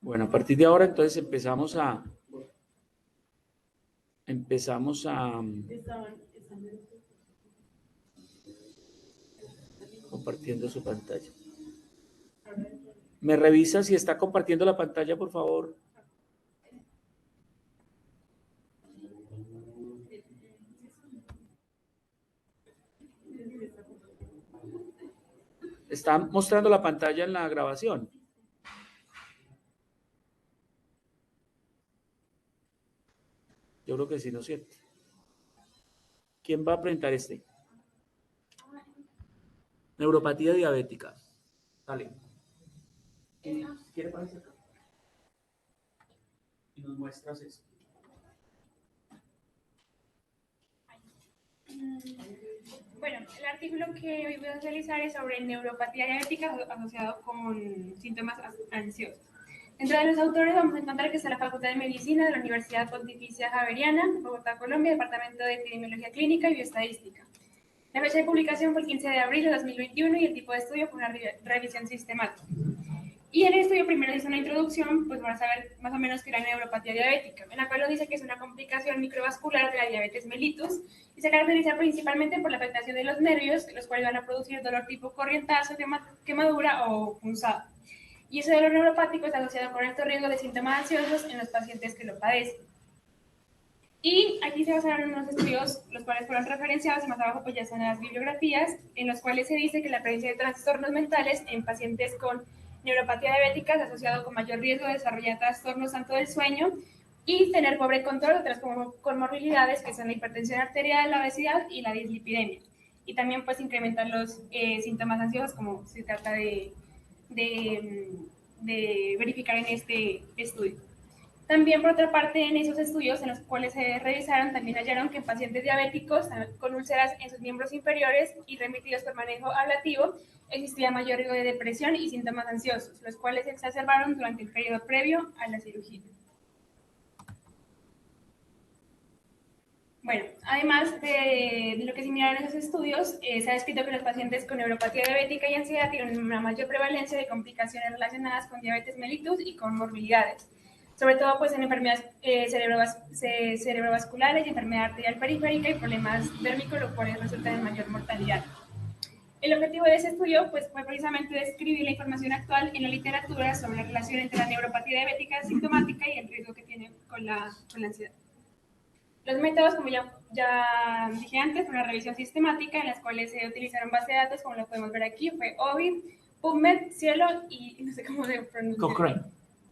Bueno, a partir de ahora entonces empezamos a compartiendo su pantalla. ¿Me revisa si está compartiendo la pantalla, por favor? ¿Está mostrando la pantalla en la grabación? Yo creo que sí, ¿no es cierto? ¿Quién va a presentar este? Neuropatía diabética. Dale. ¿Quiere ponerse acá? Y nos muestras eso. Bueno, el artículo que hoy voy a realizar es sobre neuropatía diabética asociado con síntomas ansiosos. Dentro de los autores vamos a encontrar que está la Facultad de Medicina de la Universidad Pontificia Javeriana, Bogotá, Colombia, Departamento de Epidemiología Clínica y Bioestadística. La fecha de publicación fue el 15 de abril de 2021 y el tipo de estudio fue una revisión sistemática. Y en el estudio primero dice una introducción, pues vamos a ver más o menos qué es la neuropatía diabética, en la cual nos dice que es una complicación microvascular de la diabetes mellitus y se caracteriza principalmente por la afectación de los nervios, los cuales van a producir dolor tipo corrientazo, quemadura o punzada. Y ese dolor neuropático está asociado con alto riesgo de síntomas ansiosos en los pacientes que lo padecen. Y aquí se basaron unos estudios, los cuales fueron referenciados, y más abajo pues ya están las bibliografías, en los cuales se dice que la presencia de trastornos mentales en pacientes con neuropatía diabética es asociado con mayor riesgo de desarrollar trastornos tanto del sueño y tener pobre control de otras comorbilidades que son la hipertensión arterial, la obesidad y la dislipidemia. Y también pues incrementar los síntomas ansiosos, como se trata de verificar en este estudio. También, por otra parte, en esos estudios en los cuales se revisaron, también hallaron que en pacientes diabéticos con úlceras en sus miembros inferiores y remitidos por manejo ablativo, existía mayor riesgo de depresión y síntomas ansiosos, los cuales se exacerbaron durante el periodo previo a la cirugía. Bueno, además de lo que se mira en esos estudios, se ha descrito que los pacientes con neuropatía diabética y ansiedad tienen una mayor prevalencia de complicaciones relacionadas con diabetes mellitus y con morbilidades, sobre todo pues en enfermedades cerebrovasculares y enfermedad arterial periférica y problemas dérmicos, los cuales resultan en mayor mortalidad. El objetivo de ese estudio pues, fue precisamente describir la información actual en la literatura sobre la relación entre la neuropatía diabética sintomática y el riesgo que tiene con la ansiedad. Los métodos, como ya dije antes, fue una revisión sistemática en las cuales se utilizaron bases de datos, como lo podemos ver aquí, fue OVID, PubMed, Cielo y no sé cómo se pronuncia. Cochrane.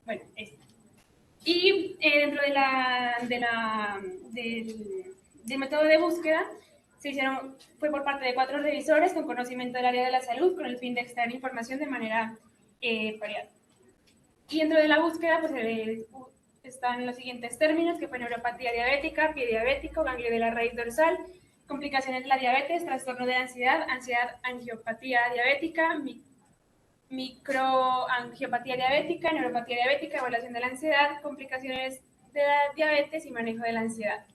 Bueno, este. Y dentro del método de búsqueda, fue por parte de 4 revisores con conocimiento del área de la salud, con el fin de extraer información de manera variada. Y dentro de la búsqueda, pues están los siguientes términos, que fue neuropatía diabética, pie diabético, ganglio de la raíz dorsal, complicaciones de la diabetes, trastorno de ansiedad, angiopatía diabética, microangiopatía diabética, neuropatía diabética, evaluación de la ansiedad, complicaciones de la diabetes y manejo de la ansiedad.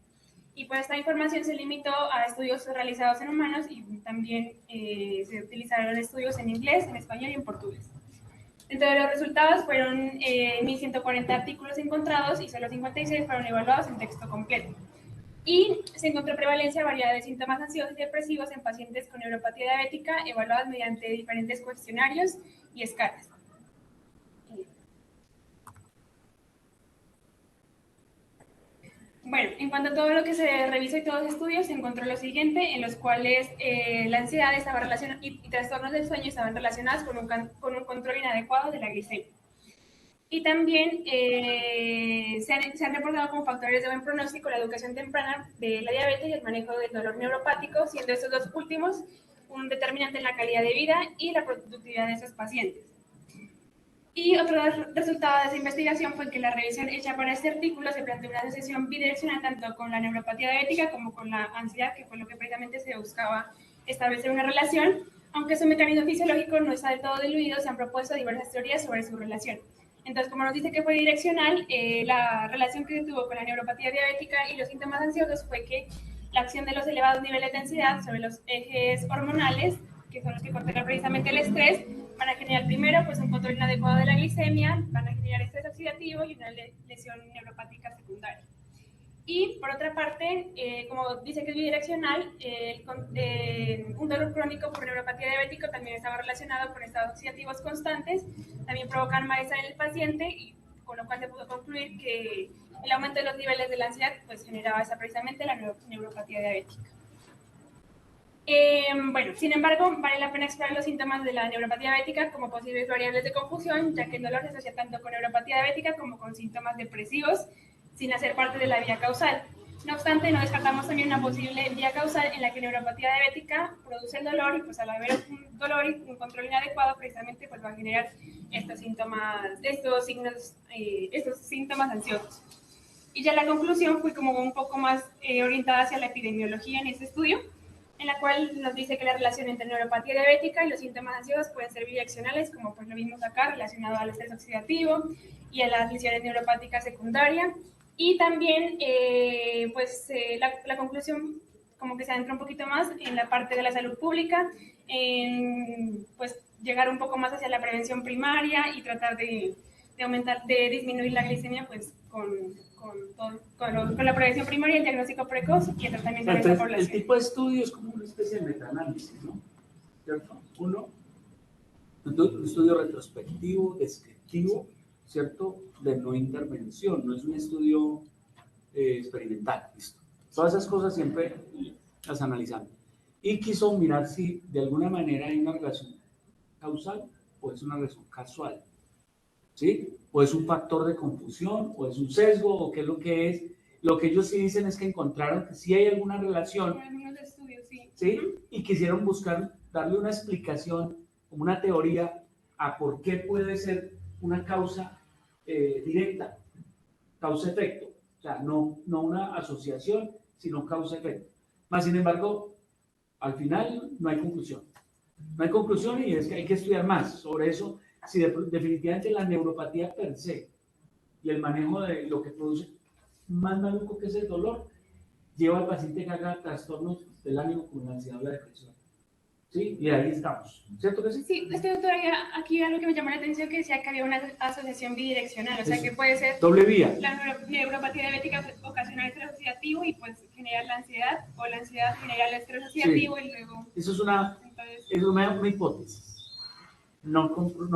Y pues esta información se limitó a estudios realizados en humanos y también se utilizaron estudios en inglés, en español y en portugués. Dentro de los resultados fueron 1.140 artículos encontrados y solo 56 fueron evaluados en texto completo. Y se encontró prevalencia variada de síntomas ansiosos y depresivos en pacientes con neuropatía diabética evaluadas mediante diferentes cuestionarios y escalas. Bueno, en cuanto a todo lo que se revisó y todos los estudios, se encontró lo siguiente, en los cuales la ansiedad estaba relacionada y trastornos del sueño estaban relacionados con un control inadecuado de la glicemia. Y también se han reportado como factores de buen pronóstico la educación temprana de la diabetes y el manejo del dolor neuropático, siendo estos dos últimos un determinante en la calidad de vida y la productividad de esos pacientes. Y otro resultado de esa investigación fue que la revisión hecha para este artículo se planteó una asociación bidireccional tanto con la neuropatía diabética como con la ansiedad, que fue lo que precisamente se buscaba establecer una relación. Aunque su mecanismo fisiológico no está del todo diluido, se han propuesto diversas teorías sobre su relación. Entonces, como nos dice que fue direccional, la relación que se tuvo con la neuropatía diabética y los síntomas ansiosos fue que la acción de los elevados niveles de densidad sobre los ejes hormonales, que son los que controlan precisamente el estrés, van a generar primero pues, un control inadecuado de la glicemia, van a generar estrés oxidativo y una lesión neuropática secundaria. Y por otra parte, como dice que es bidireccional, un dolor crónico por neuropatía diabética también estaba relacionado con estados oxidativos constantes, también provocan malestar en el paciente, y con lo cual se pudo concluir que el aumento de los niveles de la ansiedad pues generaba esa precisamente la neuropatía diabética. Bueno, sin embargo, vale la pena explorar los síntomas de la neuropatía diabética como posibles variables de confusión, ya que el dolor se asocia tanto con neuropatía diabética como con síntomas depresivos, sin hacer parte de la vía causal. No obstante, no descartamos también una posible vía causal en la que neuropatía diabética produce el dolor, y pues al haber un dolor y un control inadecuado, precisamente pues va a generar estos síntomas ansiosos. Y ya la conclusión fue como un poco más orientada hacia la epidemiología en este estudio, en la cual nos dice que la relación entre neuropatía diabética y los síntomas ansiosos pueden ser bidireccionales, como pues lo vimos acá, relacionado al estrés oxidativo y a las lesiones neuropáticas secundarias. Y también, la conclusión como que se adentra un poquito más en la parte de la salud pública, en pues llegar un poco más hacia la prevención primaria y tratar de disminuir la glicemia pues con la prevención primaria, el diagnóstico precoz y el tratamiento de esa población. El tipo de estudio es como una especie de metaanálisis, ¿no? ¿Cierto? Uno, un estudio retrospectivo, descriptivo, ¿cierto? De no intervención, no es un estudio experimental, ¿listo? Todas esas cosas siempre las analizamos. Y quiso mirar si de alguna manera hay una relación causal o es una relación casual, ¿sí? O es un factor de confusión, o es un sesgo, o qué es lo que es. Lo que ellos sí dicen es que encontraron que sí hay alguna relación, algunos estudios, sí. ¿sí? Y quisieron buscar, darle una explicación, como una teoría, a por qué puede ser una causa directa, causa-efecto. O sea, no una asociación, sino causa-efecto. Más sin embargo, al final no hay conclusión. No hay conclusión, y es que hay que estudiar más sobre eso, si definitivamente la neuropatía per se y el manejo de lo que produce más maluco, que es el dolor, lleva al paciente que haga trastornos del ánimo como la ansiedad o la depresión. ¿Sí? Y ahí estamos. ¿Cierto que sí? Sí, doctora, aquí algo que me llamó la atención, que decía que había una asociación bidireccional, o sea, Eso. que puede ser Doble vía. la neuropatía diabética ocasiona el estrés oxidativo y pues genera la ansiedad, o la ansiedad genera el estrés oxidativo, sí. Y luego... Eso es una hipótesis, no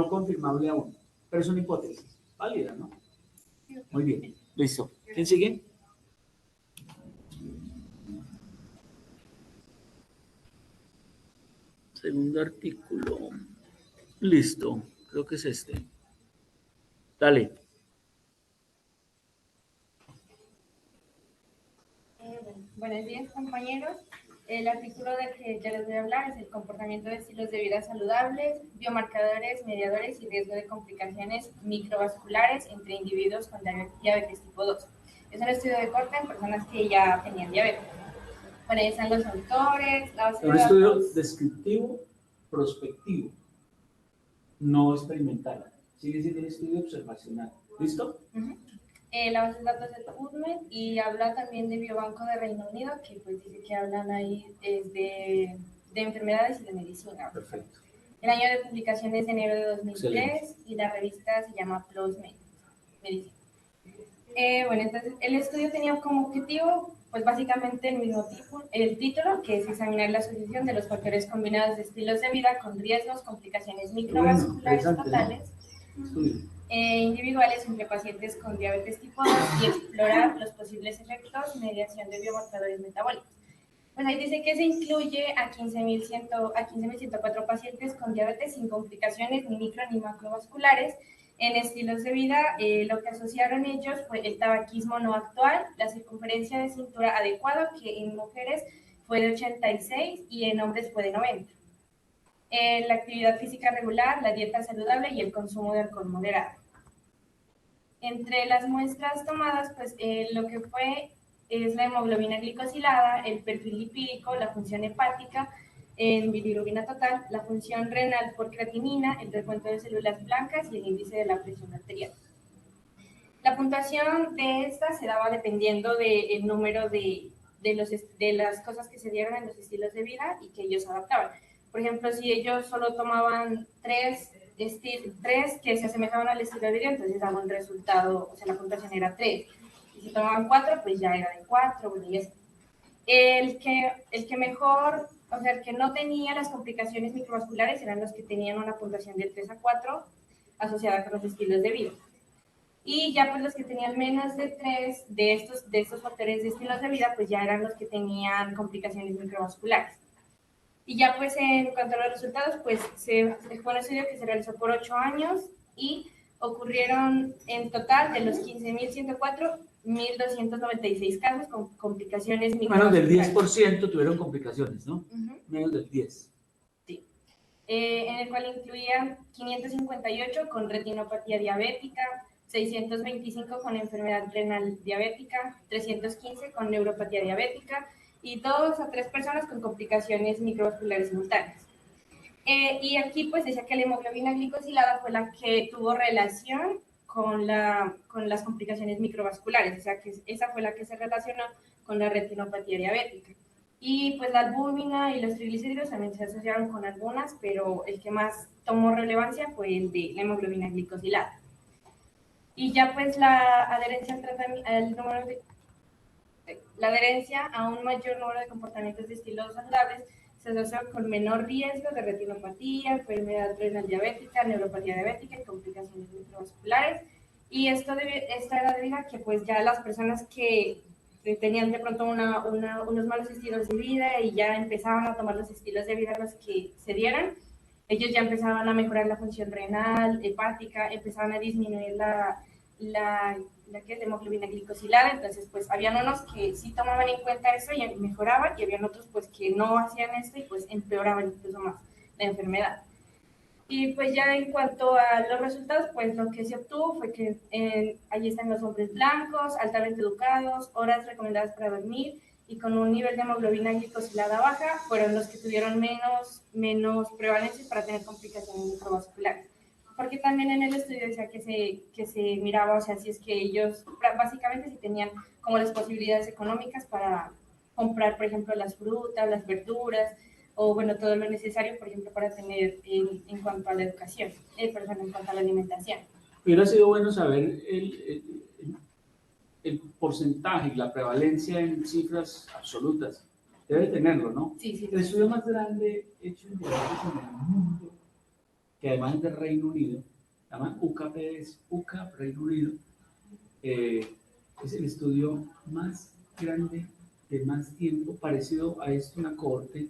confirmable aún, pero es una hipótesis válida, ¿no? Muy bien, listo. ¿Quién sigue? Segundo artículo. Listo, creo que es este. Dale. Buenos días, compañeros. El artículo del que ya les voy a hablar es el comportamiento de estilos de vida saludables, biomarcadores, mediadores y riesgo de complicaciones microvasculares entre individuos con diabetes tipo 2. Es un estudio de corte en personas que ya tenían diabetes. Bueno, ahí están los autores, la base de datos. Un estudio descriptivo, prospectivo, no experimental. Sigue siendo un estudio observacional. ¿Listo? La base de datos de PubMed, y habla también de Biobanco de Reino Unido, que pues dice que hablan ahí de enfermedades y de medicina. Perfecto. El año de publicación es de enero de 2003. Excelente. Y la revista se llama PLOS Medicina. Bueno, entonces el estudio tenía como objetivo pues básicamente el mismo tipo, el título, que es examinar la asociación de los factores combinados de estilos de vida con riesgos, complicaciones microvasculares totales, individuales entre pacientes con diabetes tipo 2, y explorar los posibles efectos y mediación de biomarcadores metabólicos. Pues ahí dice que se incluye a 15.104 pacientes con diabetes sin complicaciones ni micro ni macrovasculares. En estilos de vida, lo que asociaron ellos fue el tabaquismo no actual, la circunferencia de cintura adecuada, que en mujeres fue de 86 y en hombres fue de 90. La actividad física regular, la dieta saludable y el consumo de alcohol moderado. Entre las muestras tomadas, pues lo que fue es la hemoglobina glicosilada, el perfil lipídico, la función hepática en bilirrubina total, la función renal por creatinina, el recuento de células blancas y el índice de la presión arterial. La puntuación de esta se daba dependiendo del número de las cosas que se dieron en los estilos de vida y que ellos adaptaban. Por ejemplo, si ellos solo tomaban 3 3 que se asemejaban al estilo de vida, entonces daba un resultado, o sea, la puntuación era 3. Y si tomaban 4, pues ya era de 4, bueno, y así. El que mejor, o sea, el que no tenía las complicaciones microvasculares eran los que tenían una puntuación de 3 a 4 asociada con los estilos de vida. Y ya pues los que tenían menos de 3 de estos factores de estilos de vida, pues ya eran los que tenían complicaciones microvasculares. Y ya pues en cuanto a los resultados, pues fue un estudio que se realizó por 8 años y ocurrieron en total de los 15.104, 1.296 casos con complicaciones Menos del microvasculares. 10% tuvieron complicaciones, ¿no? Menos del 10. Sí. En el cual incluía 558 con retinopatía diabética, 625 con enfermedad renal diabética, 315 con neuropatía diabética y 2 a 3 personas con complicaciones microvasculares simultáneas. Y aquí pues decía que la hemoglobina glicosilada fue la que tuvo relación con las complicaciones microvasculares, o sea que esa fue la que se relacionó con la retinopatía diabética. Y pues la albúmina y los triglicéridos también se asociaron con algunas, pero el que más tomó relevancia fue el de la hemoglobina glicosilada. Y ya pues la adherencia al tratamiento, la adherencia a un mayor número de comportamientos de estilos saludables se asocia con menor riesgo de retinopatía, enfermedad renal diabética, neuropatía diabética y complicaciones microvasculares. Y esta era debido a que pues ya las personas que tenían de pronto unos malos estilos de vida y ya empezaban a tomar los estilos de vida los que se dieran, ellos ya empezaban a mejorar la función renal, hepática, empezaban a disminuir la hemoglobina glicosilada, entonces pues habían unos que sí tomaban en cuenta eso y mejoraban y habían otros pues que no hacían esto y pues empeoraban incluso más la enfermedad. Y pues ya en cuanto a los resultados, pues lo que se obtuvo fue que ahí están los hombres blancos, altamente educados, horas recomendadas para dormir y con un nivel de hemoglobina glicosilada baja, fueron los que tuvieron menos prevalencia para tener complicaciones microvasculares. Porque también en el estudio decía que se miraba, o sea, si es que ellos básicamente si tenían como las posibilidades económicas para comprar, por ejemplo, las frutas, las verduras, o bueno, todo lo necesario, por ejemplo, para tener en cuanto a la educación, en cuanto a la alimentación. Hubiera sido bueno saber el porcentaje y la prevalencia en cifras absolutas. Debe tenerlo, ¿no? Sí, sí. El estudio más grande hecho en diabetes en el mundo, que además es del Reino Unido, se llama UCAPEDES, UCAP Reino Unido, es el estudio más grande de más tiempo, parecido a esto, una cohorte,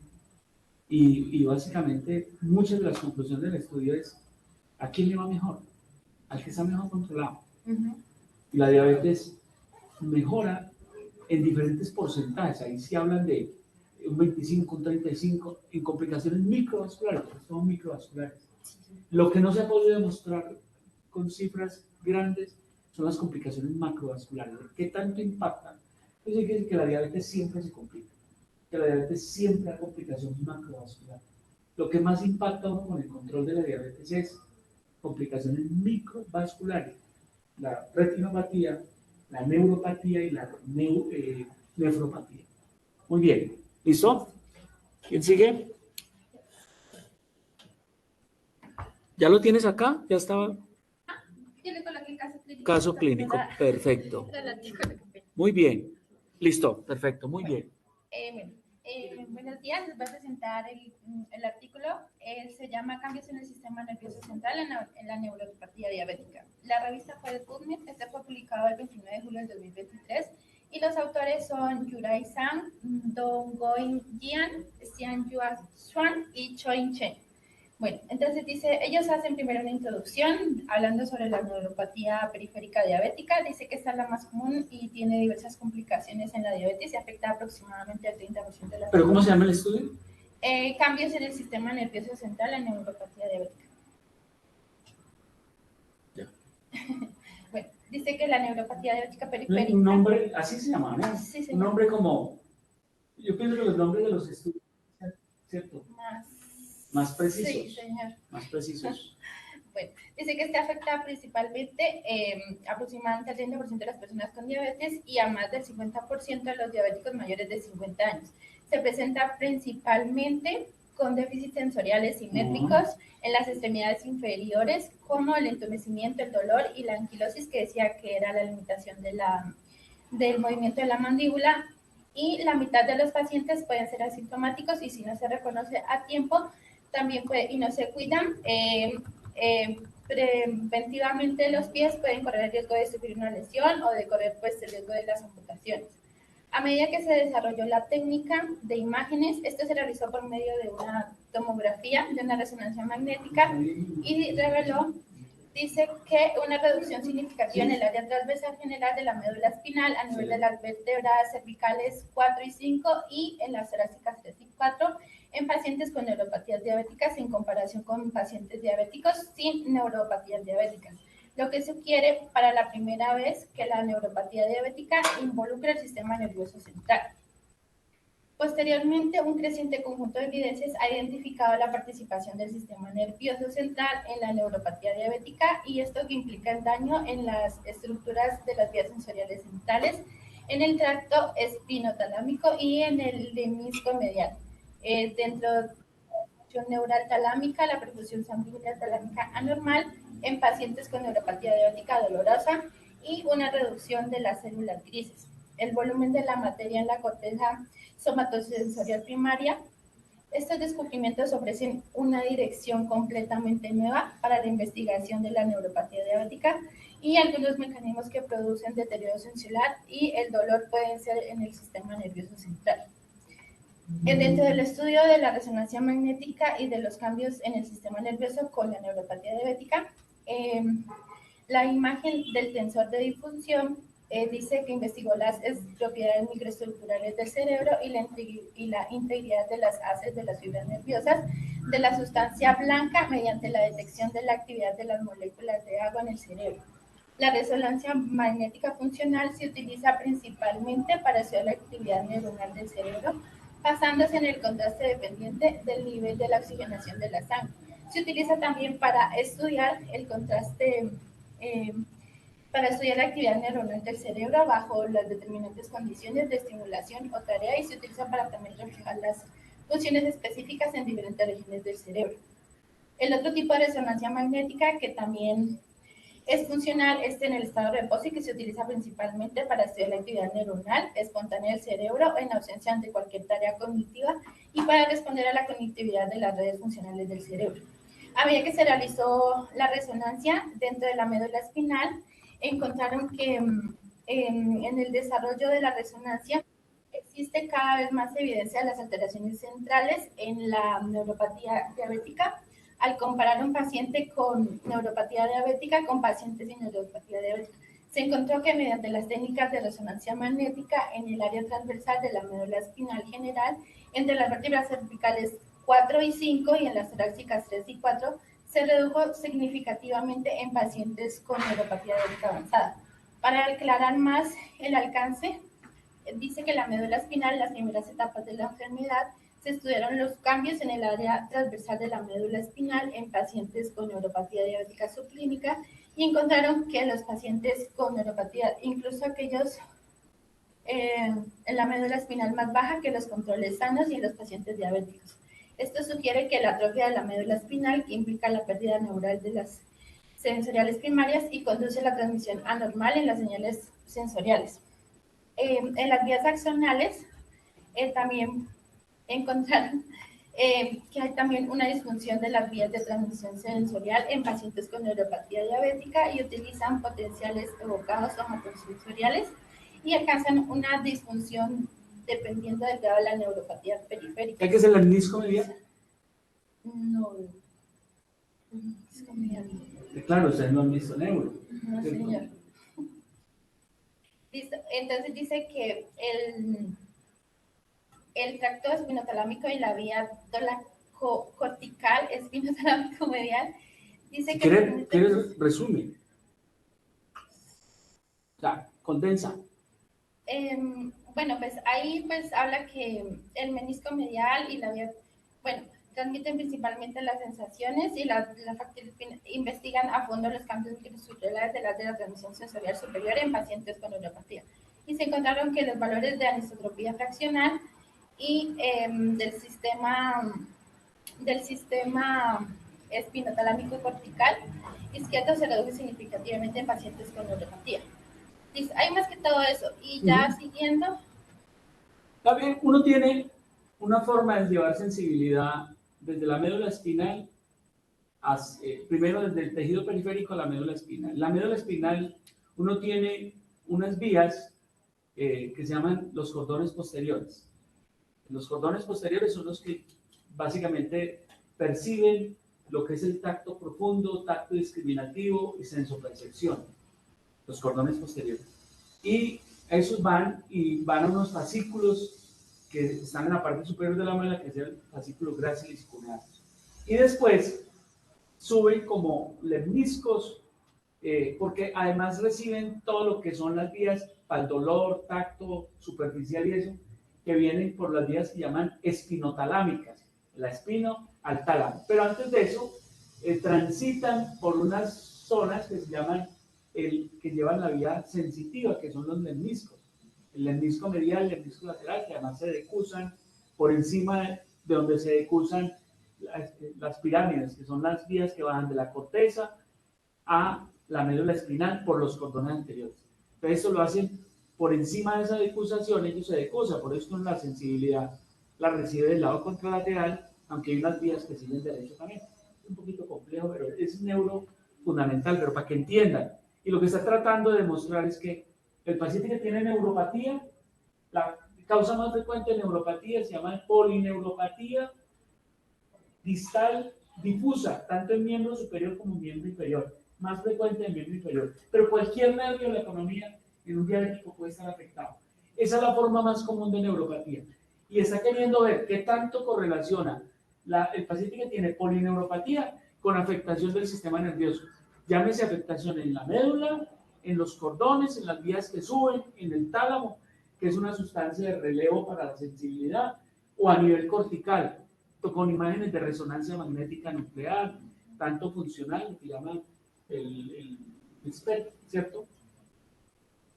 y básicamente muchas de las conclusiones del estudio es ¿a quién le va mejor? Al que está mejor controlado. Y la diabetes mejora en diferentes porcentajes, ahí sí hablan de un 25, un 35, en complicaciones microvasculares, porque son microvasculares. Lo que no se ha podido demostrar con cifras grandes son las complicaciones macrovasculares. ¿Qué tanto impactan? Eso quiere decir que la diabetes siempre se complica, que la diabetes siempre da complicaciones macrovasculares. Lo que más impacta a uno con el control de la diabetes es complicaciones microvasculares, la retinopatía, la neuropatía y la nefropatía. Muy bien, ¿listo? ¿Quién sigue? ¿Ya lo tienes acá? ¿Ya estaba? Yo le coloqué el caso clínico. Caso clínico, perfecto. Muy bien, listo, perfecto, muy bien. Buenos días, les voy a presentar el artículo. Se llama Cambios en el sistema nervioso central en la neuropatía diabética. La revista fue de PubMed, este fue publicado el 29 de julio del 2023 y los autores son Yurai Zhang, Donggoing Jian, Xianyue Xuan y Choi Chen. Bueno, entonces dice, ellos hacen primero una introducción hablando sobre la neuropatía periférica diabética. Dice que esta es la más común y tiene diversas complicaciones en la diabetes y afecta aproximadamente al 30% de las ¿Pero cómo se llama el estudio? Cambios en el sistema nervioso central en neuropatía diabética. Ya. Bueno, dice que la neuropatía diabética periférica... Un nombre, así se llama, ¿no? Sí, un nombre como... Yo pienso que los nombres de los estudios, ¿cierto? Más precisos. Sí, señor. Más precisos. Bueno, dice que este afecta principalmente aproximadamente al 30% de las personas con diabetes y a más del 50% de los diabéticos mayores de 50 años. Se presenta principalmente con déficits sensoriales simétricos en las extremidades inferiores, como el entumecimiento, el dolor y la anquilosis, que decía que era la limitación del movimiento de la mandíbula. Y la mitad de los pacientes pueden ser asintomáticos y si no se reconoce a tiempo también y no se cuidan, preventivamente los pies pueden correr el riesgo de sufrir una lesión o de correr pues, el riesgo de las amputaciones. A medida que se desarrolló la técnica de imágenes, esto se realizó por medio de una tomografía, de una resonancia magnética, y reveló, dice que una reducción significativa en el área transversal general de la médula espinal a nivel de las vértebras cervicales 4 y 5 y en las torácicas 3 y 4 en pacientes con neuropatías diabéticas en comparación con pacientes diabéticos sin neuropatías diabéticas, lo que sugiere para la primera vez que la neuropatía diabética involucra el sistema nervioso central. Posteriormente, un creciente conjunto de evidencias ha identificado la participación del sistema nervioso central en la neuropatía diabética y esto que implica el daño en las estructuras de las vías sensoriales centrales, en el tracto espinotalámico y en el lemisco medial. Dentro de la función neural talámica, la perfusión sanguínea talámica anormal en pacientes con neuropatía diabética dolorosa y una reducción de las células grises. El volumen de la materia en la corteza somatosensorial primaria. Estos descubrimientos ofrecen una dirección completamente nueva para la investigación de la neuropatía diabética y algunos mecanismos que producen deterioro sensorial y el dolor pueden ser en el sistema nervioso central. Dentro del estudio de la resonancia magnética y de los cambios en el sistema nervioso con la neuropatía diabética, la imagen del tensor de difusión dice que investigó las propiedades microestructurales del cerebro y la integridad de las haces de las fibras nerviosas de la sustancia blanca mediante la detección de la actividad de las moléculas de agua en el cerebro. La resonancia magnética funcional se utiliza principalmente para estudiar la actividad neuronal del cerebro, basándose en el contraste dependiente del nivel de la oxigenación de la sangre. Se utiliza también para estudiar el contraste, para estudiar la actividad neuronal del cerebro bajo las determinantes condiciones de estimulación o tarea y se utiliza para también reflejar las funciones específicas en diferentes regiones del cerebro. El otro tipo de resonancia magnética que también es funcional en el estado de reposo y que se utiliza principalmente para estudiar la actividad neuronal espontánea del cerebro en ausencia de cualquier tarea cognitiva y para responder a la conectividad de las redes funcionales del cerebro. A medida que se realizó la resonancia dentro de la médula espinal, encontraron que en el desarrollo de la resonancia existe cada vez más evidencia de las alteraciones centrales en la neuropatía diabética al comparar un paciente con neuropatía diabética con pacientes sin neuropatía diabética. Se encontró que mediante las técnicas de resonancia magnética en el área transversal de la médula espinal general, entre las vértebras cervicales 4 y 5 y en las torácicas 3 y 4, se redujo significativamente en pacientes con neuropatía diabética avanzada. Para aclarar más el alcance, dice que la médula espinal, en las primeras etapas de la enfermedad, se estudiaron los cambios en el área transversal de la médula espinal en pacientes con neuropatía diabética subclínica y encontraron que los pacientes con neuropatía, incluso aquellos en la médula espinal más baja que los controles sanos y en los pacientes diabéticos. Esto sugiere que la atrofia de la médula espinal, que implica la pérdida neural de las sensoriales primarias y conduce a la transmisión anormal en las señales sensoriales. En las vías axonales también encontraron que hay también una disfunción de las vías de transmisión sensorial en pacientes con neuropatía diabética y utilizan potenciales evocados somatosensoriales y alcanzan una disfunción dependiendo del grado de la neuropatía periférica. ¿Hay que ser el menisco medial? No, menisco medial. Claro, ustedes no han visto neuro. No, señor. Entonces dice que el tracto espinotalámico y la vía cortical espinotalámico medial dice Si que... ¿quieres resumen? O sea, condensa. Bueno, pues ahí pues habla que el menisco medial y la vía, bueno, transmiten principalmente las sensaciones y investigan a fondo los cambios microestructurales de la transmisión sensorial superior en pacientes con neuropatía. Y se encontraron que los valores de anisotropía fraccional y del sistema del sistema espinotalámico cortical izquierdo se reduce significativamente en pacientes con neuropatía. Hay más que todo eso. Y ya siguiendo. También uno tiene una forma de llevar sensibilidad desde la médula espinal, primero desde el tejido periférico a la médula espinal. La médula espinal, uno tiene unas vías que se llaman los cordones posteriores. Los cordones posteriores son los que básicamente perciben lo que es el tacto profundo, tacto discriminativo y sensopercepción. Los cordones posteriores. Y esos van a unos fascículos que están en la parte superior de la muela, que es el fascículo gracilis cuneatus. Y después suben como lemniscos, porque además reciben todo lo que son las vías para el dolor, tacto, superficial y eso, que vienen por las vías que llaman espinotalámicas, la espino al tálamo. Pero antes de eso, transitan por unas zonas que se llaman, que llevan la vía sensitiva, que son los lemniscos. El lemnisco medial, el lemnisco lateral, que además se decusan por encima de donde se decusan las pirámides, que son las vías que bajan de la corteza a la médula espinal por los cordones anteriores. Entonces, eso lo hacen por encima de esa decusación, ellos se decusan, por eso la sensibilidad la recibe del lado contralateral, aunque hay unas vías que siguen derecho también. Es un poquito complejo, pero es neuro fundamental, pero para que entiendan. Y lo que está tratando de demostrar es que el paciente que tiene neuropatía, la causa más frecuente de neuropatía se llama polineuropatía distal difusa, tanto en miembro superior como en miembro inferior, más frecuente en miembro inferior. Pero cualquier nervio de la economía en un diabético puede estar afectado. Esa es la forma más común de neuropatía. Y está queriendo ver qué tanto correlaciona el paciente que tiene polineuropatía con afectación del sistema nervioso. Llámese afectación en la médula, en los cordones, en las vías que suben, en el tálamo, que es una sustancia de relevo para la sensibilidad, o a nivel cortical, con imágenes de resonancia magnética nuclear, tanto funcional, que llaman el SPECT, ¿cierto?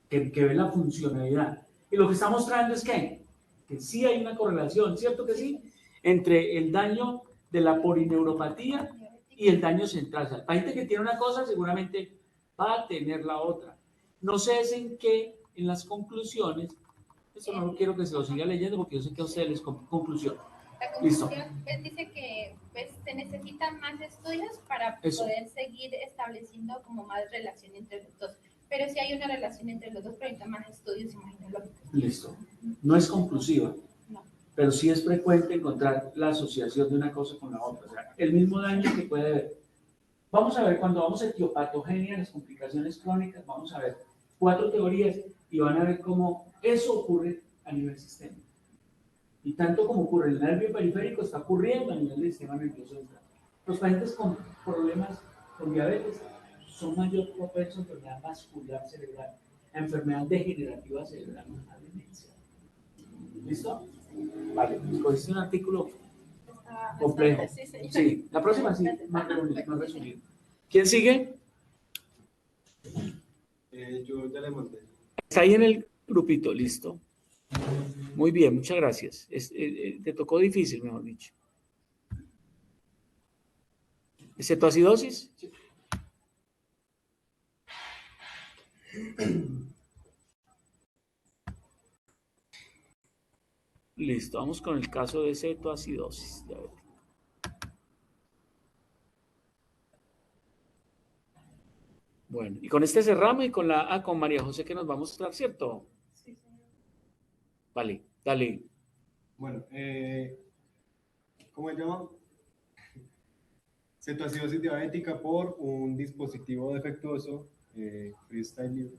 Que ve la funcionalidad. Y lo que está mostrando es que sí hay una correlación, ¿cierto que sí? Entre el daño de la polineuropatía y el daño central. O sea, el paciente que tiene una cosa seguramente va a tener la otra. No sé es en qué, en las conclusiones, eso no quiero que se lo siga leyendo porque yo sé que a ustedes les conclusión. La conclusión, él dice que pues, se necesitan más estudios para poder seguir estableciendo como más relación entre los dos. Pero sí hay una relación entre los dos, pero hay más estudios imaginológicos. Listo. No es conclusiva, no, pero sí es frecuente encontrar la asociación de una cosa con la otra. O sea, el mismo daño que puede haber. Vamos a ver, cuando vamos a etiopatogenia, las complicaciones crónicas, vamos a ver 4 teorías y van a ver cómo eso ocurre a nivel sistémico. Y tanto como ocurre en el nervio periférico, está ocurriendo a nivel del sistema nervioso central. Los pacientes con problemas, con diabetes, son mayor propensos a enfermedad vascular cerebral, a enfermedad degenerativa cerebral, a demencia. ¿Listo? Vale, escogiste un artículo complejo. Sí, la próxima sí, más resumido. ¿Quién sigue? Yo ya le monté. Está ahí en el grupito, listo. Muy bien, muchas gracias. Te tocó difícil, mejor dicho. ¿Cetoacidosis? Sí. Listo, vamos con el caso de cetoacidosis. Bueno, y con este cerramos y con con María José que nos va a mostrar, ¿cierto? Sí, señor. Vale, dale. Bueno, ¿cómo se llama? Cetoacidosis diabética por un dispositivo defectuoso, Freestyle Libre.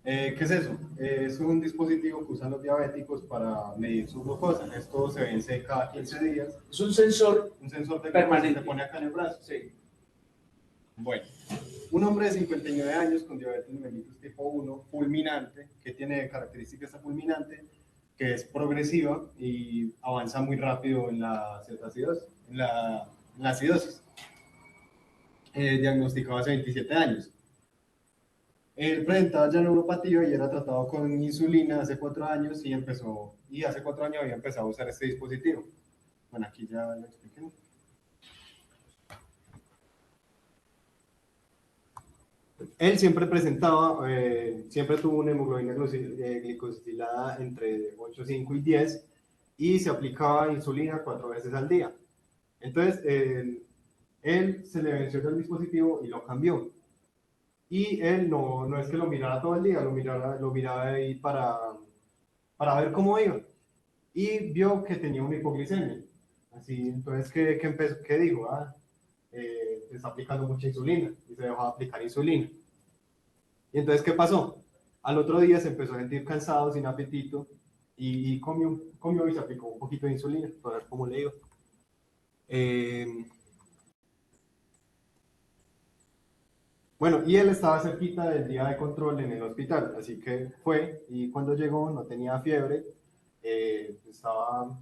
¿Qué es eso? Es un dispositivo que usan los diabéticos para medir su glucosa. Esto se vence cada 15 días. Es un sensor de permanente. Que se pone acá en el brazo. Sí. Bueno, un hombre de 59 años con diabetes mellitus tipo 1, fulminante, que tiene características fulminante, que es progresiva y avanza muy rápido en la cetoacidosis, en la acidosis. Diagnosticado hace 27 años. Él presentaba ya neuropatía y era tratado con insulina hace 4 años y hace 4 años había empezado a usar este dispositivo. Bueno, aquí ya lo expliqué. Él siempre presentaba, siempre tuvo una hemoglobina glicosilada entre 8,5 y 10 y se aplicaba insulina 4 veces al día. Entonces, él se le venció el dispositivo y lo cambió. Y él no es que lo mirara todo el día, lo miraba ahí para ver cómo iba. Y vio que tenía una hipoglicemia. Así, entonces, ¿qué dijo? Está aplicando mucha insulina y se dejó de aplicar insulina. Y entonces, ¿qué pasó? Al otro día se empezó a sentir cansado, sin apetito, y comió y se aplicó un poquito de insulina, para ver cómo le iba. Bueno, y él estaba cerquita del día de control en el hospital, así que fue, y cuando llegó no tenía fiebre, estaba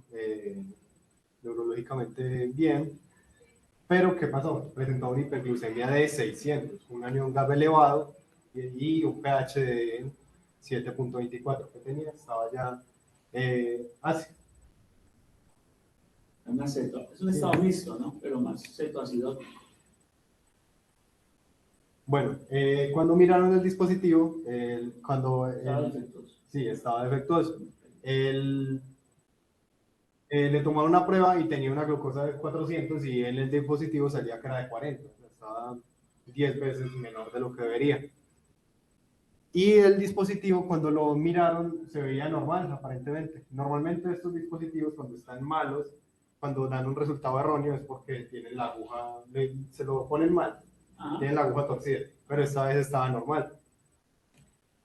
neurológicamente bien, pero ¿qué pasó? Presentó una hiperglucemia de 600, un anión GAP elevado y un pH de 7,24 que tenía, estaba ya ácido. Es un estado mixto, ¿no? Pero más cetoacidótico. Bueno, cuando miraron el dispositivo, Estaba defectuoso. sí, estaba defectuoso. Le tomaron una prueba y tenía una glucosa de 400 y en el dispositivo salía que era de 40, o sea, estaba 10 veces menor de lo que debería. Y el dispositivo, cuando lo miraron, se veía normal, aparentemente. Normalmente estos dispositivos, cuando están malos, cuando dan un resultado erróneo, es porque tienen la aguja, se lo ponen mal, tienen la aguja torcida, pero esta vez estaba normal.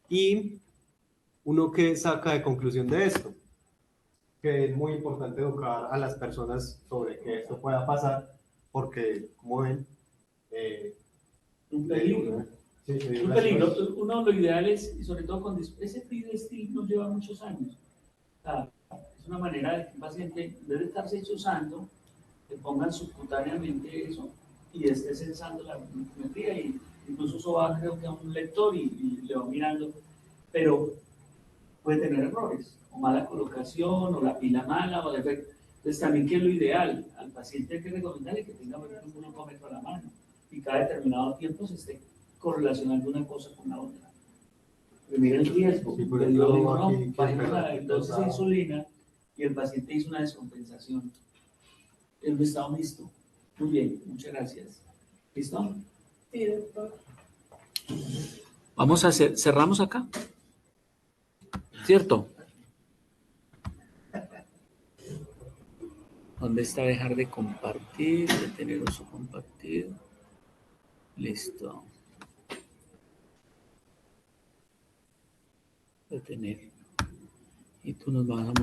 Y uno que saca de conclusión de esto, que es muy importante educar a las personas sobre que esto pueda pasar, porque, como ven, un peligro. Sí, Un peligro. Uno lo ideal es, y sobre todo con ese freestyle nos lleva muchos años. O sea, es una manera de que un paciente, en vez de estarse chuzando, le pongan subcutáneamente eso y esté sensando la biometría, y incluso eso va, creo que a un lector y le va mirando, pero puede tener errores, o mala colocación, o la pila mala, o defecto. Entonces, también, ¿qué es lo ideal? Al paciente hay que recomendarle que tenga un glucómetro a la mano y cada determinado tiempo se esté correlacionando una cosa con la otra. Pero mira el riesgo. Sí, Le dio, digo, no, bajemos la dosis de insulina y el paciente hizo una descompensación. Es un estado mixto. Muy bien, muchas gracias. ¿Listo? Sí, doctor. Vamos a hacer, cerramos acá. ¿Cierto? ¿Dónde está dejar de compartir? Detener uso compartido. Listo. Detener. Y tú nos vas a